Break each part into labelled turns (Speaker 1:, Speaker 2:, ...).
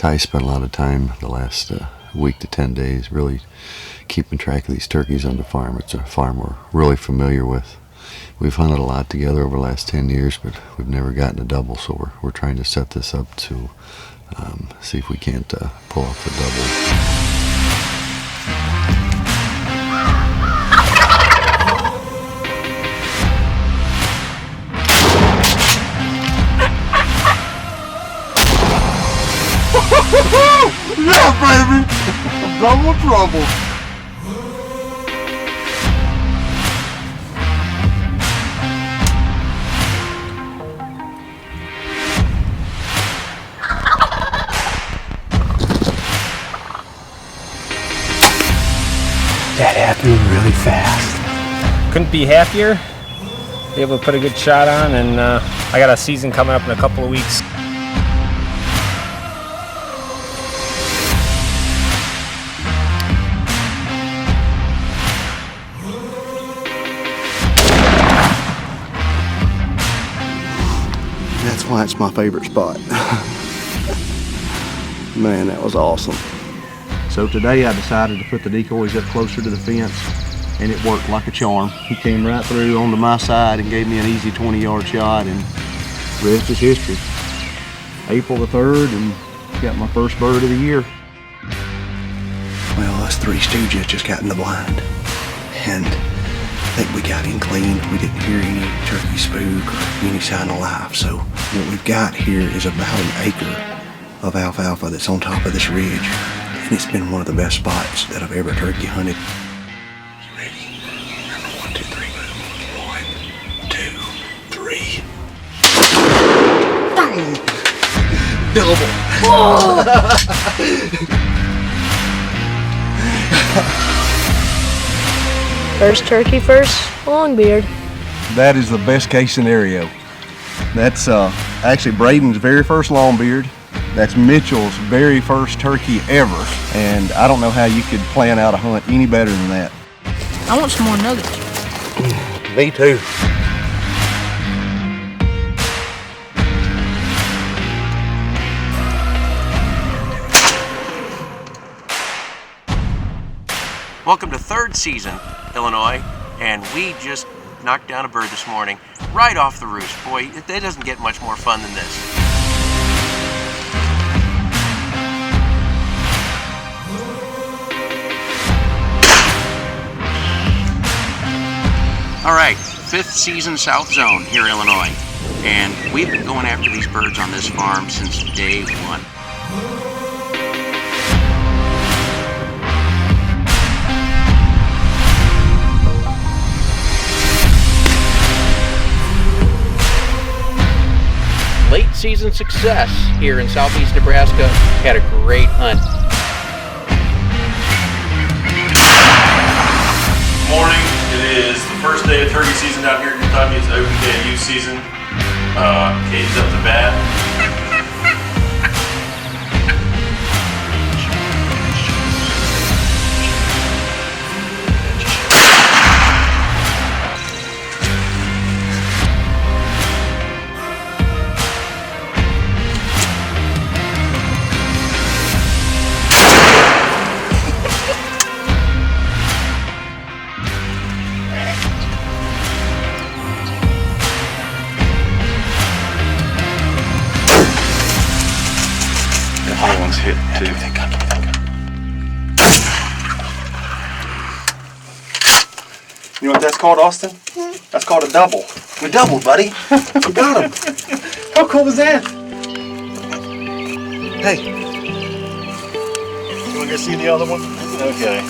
Speaker 1: Ty spent a lot of time the last week to 10 days really keeping track of these turkeys on the farm. It's a farm we're really familiar with. We've hunted a lot together over the last 10 years, but we've never gotten a double, so we're trying to set this up to see if we can't pull off the double.
Speaker 2: Yeah, baby! Double trouble!
Speaker 3: That happened really fast.
Speaker 4: Couldn't be happier. Be able to put a good shot on, and I got a season coming up in a couple of weeks.
Speaker 3: That's why it's my favorite spot. Man, that was awesome.
Speaker 5: So today I decided to put the decoys up closer to the fence, and it worked like a charm. He came right through onto my side and gave me an easy 20-yard shot, and the rest is history. April the 3rd, and got my first bird of the year.
Speaker 3: Well, us three stooges just got in the blind, and I think we got in clean. We didn't hear any turkey spook or any sign of life. So what we've got here is about an acre of alfalfa that's on top of this ridge. And it's been one of the best spots that I've ever turkey hunted. You ready? Remember 1, 2, 3, move. 1, 2, 3. Bang! Double.
Speaker 6: First turkey first, longbeard.
Speaker 5: That is the best case scenario. That's actually Braden's very first longbeard. That's Mitchell's very first turkey ever. And I don't know how you could plan out a hunt any better than that.
Speaker 6: I want some more nuggets.
Speaker 3: Me too.
Speaker 7: Welcome to third season, Illinois, and we just knocked down a bird this morning, right off the roost. Boy, it doesn't get much more fun than this. All right, 5th season South Zone here in Illinois, and we've been going after these birds on this farm since day one. Late season success here in southeast Nebraska. Had a great hunt.
Speaker 8: Morning. It is the first day of turkey season down here in Kentucky. It's OPKU season. Katie's up to bat. Hit too.
Speaker 5: You know what that's called, Austin? That's called a double.
Speaker 3: We doubled, buddy. We got him.
Speaker 5: How cool was that?
Speaker 3: Hey,
Speaker 8: You want to go see the other one? Okay.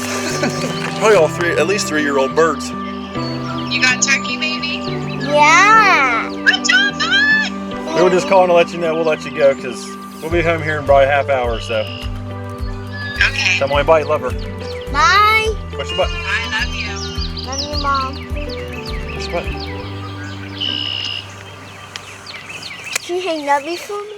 Speaker 8: Probably all three, at least 3-year-old birds.
Speaker 9: You got turkey, baby?
Speaker 6: Yeah.
Speaker 9: Good job, bud!
Speaker 8: We were just calling to let you know we'll let you go because we'll be home here in probably a half hour or so.
Speaker 9: Okay.
Speaker 8: Tell my bye, love her.
Speaker 6: Bye.
Speaker 8: Push your button.
Speaker 9: I love you.
Speaker 6: Love you, Mom.
Speaker 8: Push your button.
Speaker 6: Can you hang that before me?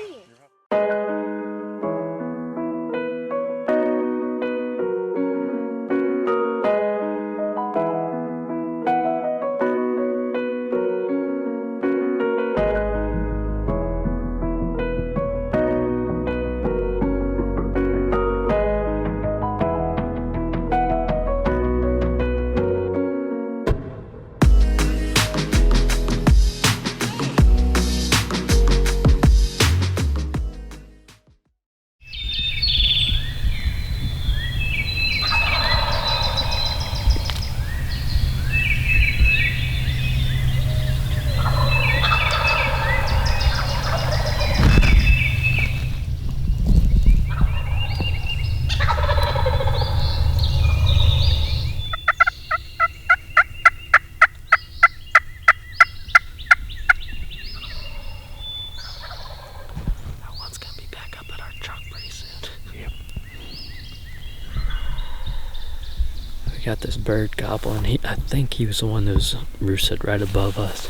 Speaker 10: We got this bird gobbling. I think he was the one that was roosted right above us.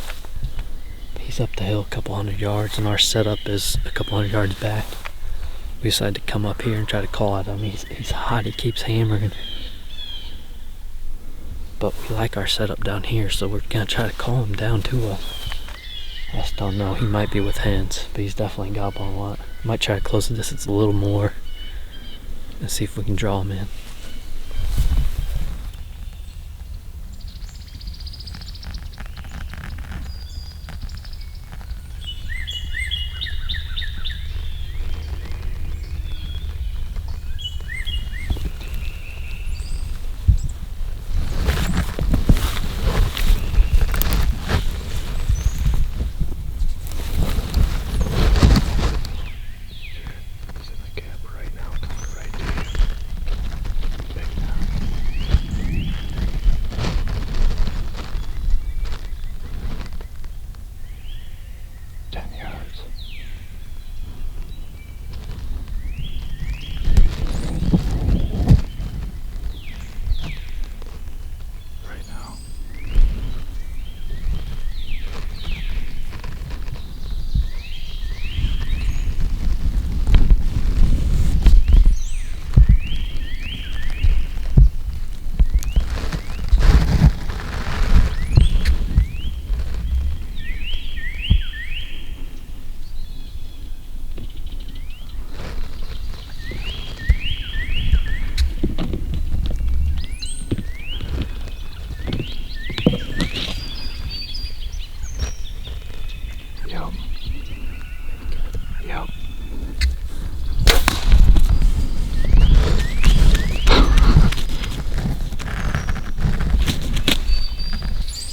Speaker 10: He's up the hill a couple hundred yards, and our setup is a couple hundred yards back. We decided to come up here and try to call at him. He's hot, he keeps hammering. But we like our setup down here, so we're gonna try to call him down to us. I just don't know, he might be with hens, but he's definitely gobbling a lot. Might try to close the distance a little more and see if we can draw him in.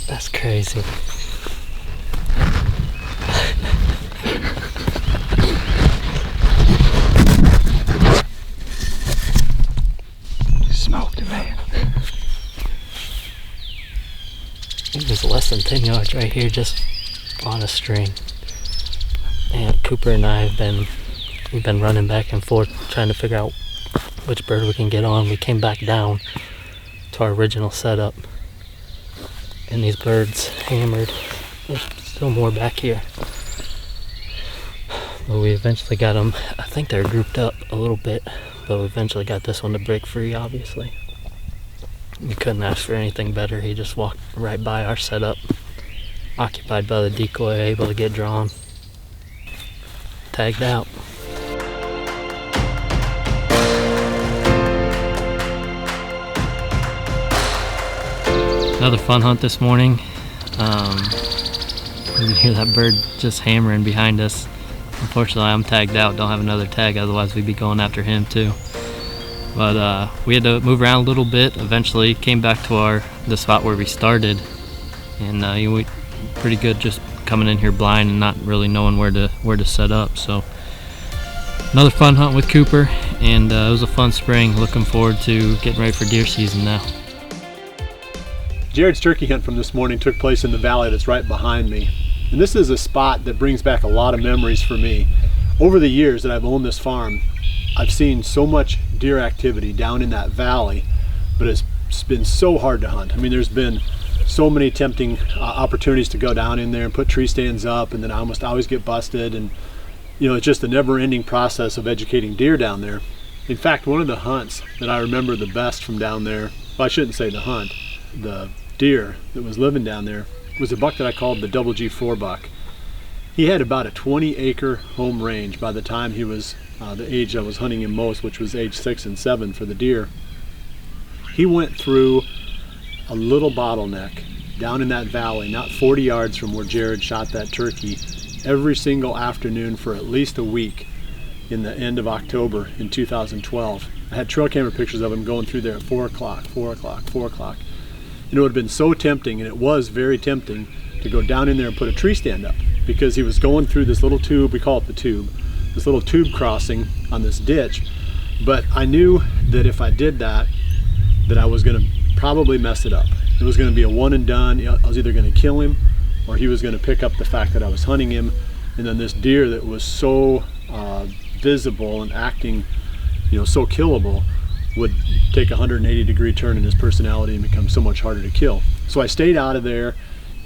Speaker 10: That's crazy.
Speaker 5: Smoked it, man.
Speaker 10: It was less than 10 yards right here, just on a string. And Cooper and I we've been running back and forth trying to figure out which bird we can get on. We came back down to our original setup, and these birds hammered. There's still more back here, but we eventually got them. I think they're grouped up a little bit, but we eventually got this one to break free. Obviously, we couldn't ask for anything better. He just walked right by our setup, occupied by the decoy, able to get drawn, tagged out. Another fun hunt this morning. You can hear that bird just hammering behind us. Unfortunately, I'm tagged out, don't have another tag, otherwise we'd be going after him too. But we had to move around a little bit. Eventually came back to the spot where we started, and we pretty good just coming in here blind and not really knowing where to set up. So another fun hunt with Cooper, and it was a fun spring. Looking forward to getting ready for deer season now.
Speaker 11: Jared's turkey hunt from this morning took place in the valley that's right behind me. And this is a spot that brings back a lot of memories for me. Over the years that I've owned this farm, I've seen so much deer activity down in that valley, but it's been so hard to hunt. I mean, there's been so many tempting opportunities to go down in there and put tree stands up, and then I almost always get busted. And it's just a never-ending process of educating deer down there. In fact, one of the hunts that I remember the best from down there, well, I shouldn't say the hunt, the deer that was living down there was a buck that I called the double G4 buck. He had about a 20-acre home range by the time he was the age I was hunting him most, which was age 6 and 7 for the deer. He went through a little bottleneck down in that valley, not 40 yards from where Jared shot that turkey, every single afternoon for at least a week in the end of October in 2012. I had trail camera pictures of him going through there at 4 o'clock, 4 o'clock, 4 o'clock. It would have been so tempting, and it was very tempting, to go down in there and put a tree stand up, because he was going through this little tube, we call it the tube, this little tube crossing on this ditch. But I knew that if I did that I was going to probably mess it up. It was going to be a one and done. I was either going to kill him, or he was going to pick up the fact that I was hunting him. And then this deer that was so visible and acting so killable would take a 180-degree turn in his personality and become so much harder to kill. So I stayed out of there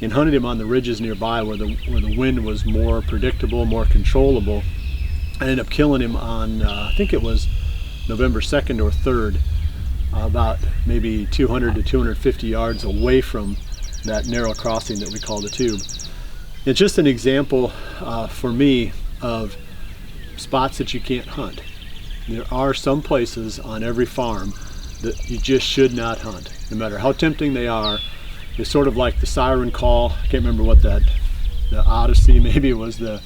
Speaker 11: and hunted him on the ridges nearby where the wind was more predictable, more controllable. I ended up killing him on, I think it was November 2nd or 3rd, about maybe 200 to 250 yards away from that narrow crossing that we call the tube. It's just an example for me of spots that you can't hunt. There are some places on every farm that you just should not hunt, no matter how tempting they are. It's sort of like the siren call. I can't remember what the Odyssey maybe was that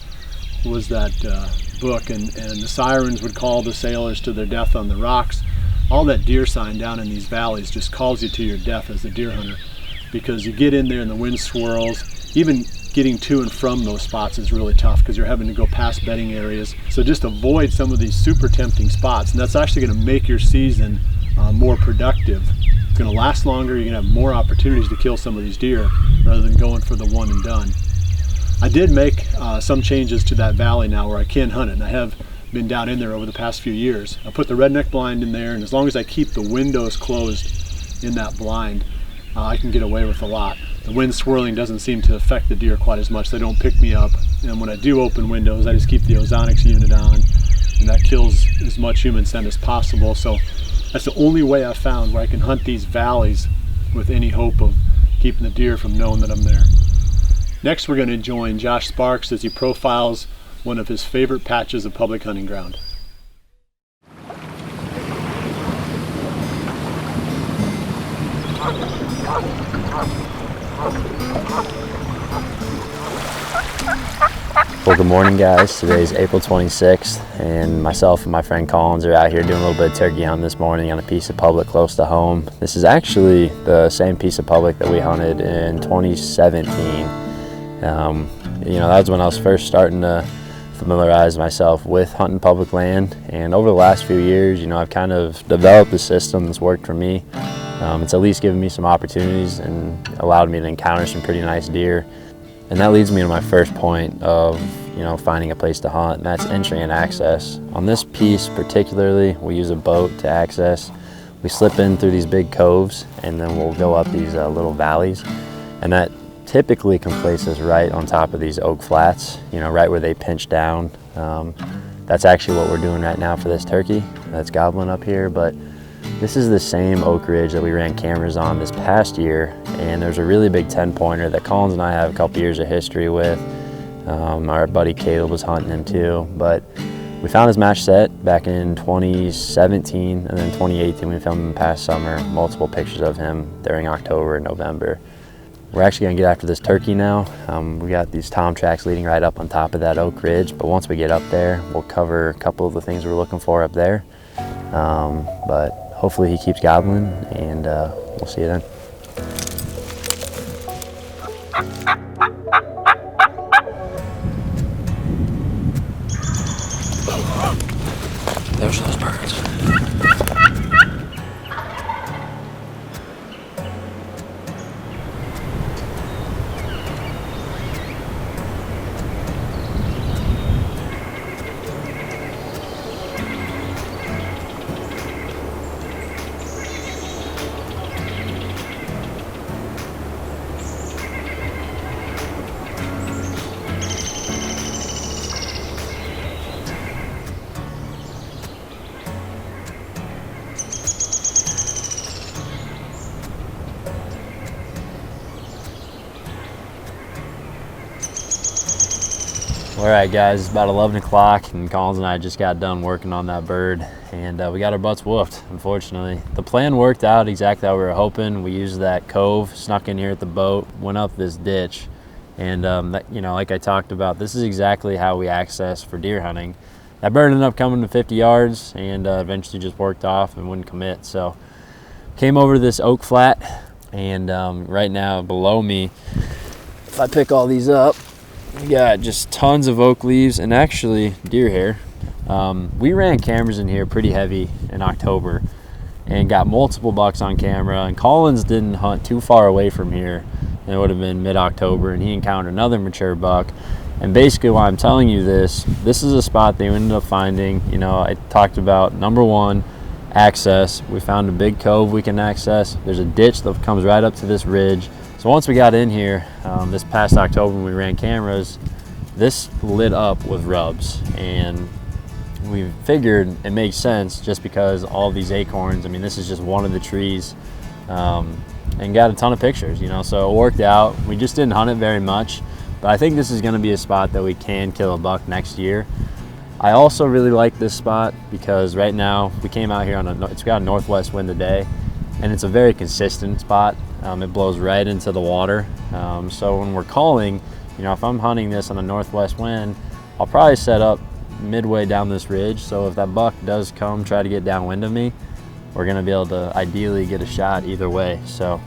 Speaker 11: book, and the sirens would call the sailors to their death on the rocks. All that deer sign down in these valleys just calls you to your death as a deer hunter, because you get in there and the wind swirls. Even getting to and from those spots is really tough because you're having to go past bedding areas. So just avoid some of these super tempting spots, and that's actually going to make your season more productive. It's going to last longer. You're going to have more opportunities to kill some of these deer rather than going for the one and done. I did make some changes to that valley now where I can hunt it, and I have been down in there over the past few years. I put the redneck blind in there, and as long as I keep the windows closed in that blind, I can get away with a lot. The wind swirling doesn't seem to affect the deer quite as much. They don't pick me up, and when I do open windows, I just keep the ozonics unit on, and that kills as much human scent as possible. So that's the only way I've found where I can hunt these valleys with any hope of keeping the deer from knowing that I'm there. Next, we're going to join Josh Sparks as he profiles one of his favorite patches of public hunting ground.
Speaker 12: Well, good morning, guys. Today's April 26th, and myself and my friend Collins are out here doing a little bit of turkey hunting this morning on a piece of public close to home. This is actually the same piece of public that we hunted in 2017. You know, that was when I was first starting to familiarize myself with hunting public land, and over the last few years, you know, I've kind of developed a system that's worked for me. It's at least given me some opportunities and allowed me to encounter some pretty nice deer. And that leads me to my first point of, you know, finding a place to hunt, and that's entry and access. On this piece particularly, we use a boat to access. We slip in through these big coves, and then we'll go up these little valleys, and that typically can place us right on top of these oak flats, you know, right where they pinch down. That's actually what we're doing right now for this turkey that's gobbling up here, but this is the same oak ridge that we ran cameras on this past year, and there's a really big 10-pointer that Collins and I have a couple years of history with. Our buddy Caleb was hunting him too, but we found his match set back in 2017, and then 2018 we filmed him past summer, multiple pictures of him during October and November. We're actually gonna get after this turkey now. We got these tom tracks leading right up on top of that oak ridge, but once we get up there, we'll cover a couple of the things we're looking for up there. But hopefully he keeps gobbling, and we'll see you then. There's those birds. All right, guys, it's about 11 o'clock, and Collins and I just got done working on that bird, and we got our butts whooped, unfortunately. The plan worked out exactly how we were hoping. We used that cove, snuck in here at the boat, went up this ditch, and you know, like I talked about, this is exactly how we access for deer hunting. That bird ended up coming to 50 yards and eventually just worked off and wouldn't commit. So came over to this oak flat, and right now below me, if I pick all these up, we got just tons of oak leaves and actually deer hair. We ran cameras in here pretty heavy in October and got multiple bucks on camera, and Collins didn't hunt too far away from here. It would have been mid-October, and he encountered another mature buck. And basically why I'm telling you this is a spot they ended up finding. You know, I talked about, number one, access. We found a big cove we can access. There's a ditch that comes right up to this ridge. So once we got in here, this past October when we ran cameras, this lit up with rubs, and we figured it makes sense just because all these acorns, I mean, this is just one of the trees, and got a ton of pictures, you know, so it worked out. We just didn't hunt it very much, but I think this is gonna be a spot that we can kill a buck next year. I also really like this spot because right now we came out here it's got a northwest wind today, and it's a very consistent spot. It blows right into the water. So when we're calling, you know, if I'm hunting this on a northwest wind, I'll probably set up midway down this ridge. So if that buck does come try to get downwind of me, we're gonna be able to ideally get a shot either way. So,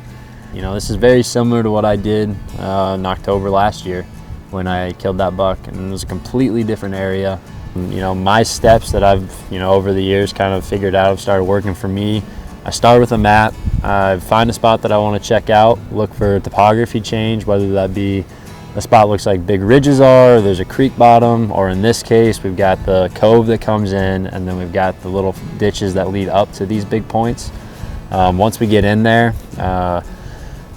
Speaker 12: you know, this is very similar to what I did in October last year when I killed that buck, and it was a completely different area. You know, my steps that I've, you know, over the years kind of figured out have started working for me. I start with a map. I find a spot that I want to check out, look for topography change, whether that be a spot looks like big ridges are, there's a creek bottom, or in this case, we've got the cove that comes in, and then we've got the little ditches that lead up to these big points. Once we get in there, I'm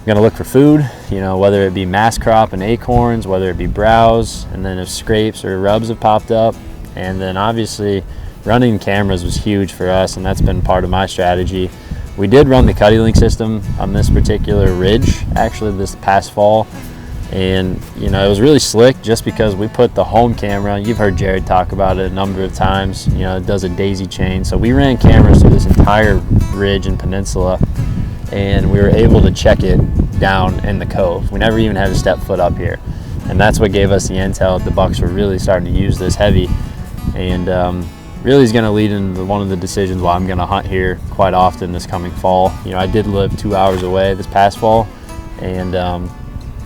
Speaker 12: gonna look for food, you know, whether it be mass crop and acorns, whether it be browse, and then if scrapes or rubs have popped up. And then obviously running cameras was huge for us, and that's been part of my strategy. We did run the Cuddy Link system on this particular ridge actually this past fall, and you know, it was really slick just because we put the home camera, you've heard Jared talk about it a number of times, you know, it does a daisy chain. So we ran cameras through this entire ridge and peninsula, and we were able to check it down in the cove. We never even had to step foot up here, and that's what gave us the intel that the bucks were really starting to use this heavy. And really is going to lead into one of the decisions why I'm going to hunt here quite often this coming fall. You know, I did live 2 hours away this past fall, and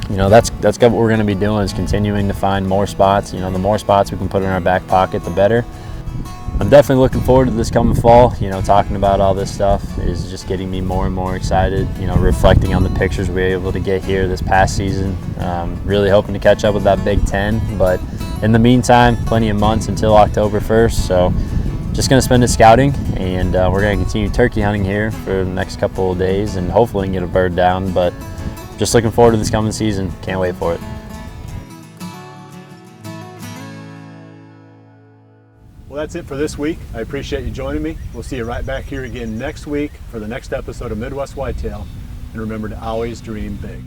Speaker 12: you know, that's what we're going to be doing, is continuing to find more spots. You know, the more spots we can put in our back pocket, the better. I'm definitely looking forward to this coming fall. You know, talking about all this stuff is just getting me more and more excited. You know, reflecting on the pictures we were able to get here this past season. Really hoping to catch up with that Big Ten, but in the meantime, plenty of months until October 1st. So just going to spend it scouting, and we're going to continue turkey hunting here for the next couple of days, and hopefully get a bird down. But just looking forward to this coming season. Can't wait for it.
Speaker 11: Well, that's it for this week. I appreciate you joining me. We'll see you right back here again next week for the next episode of Midwest Whitetail. And remember to always dream big.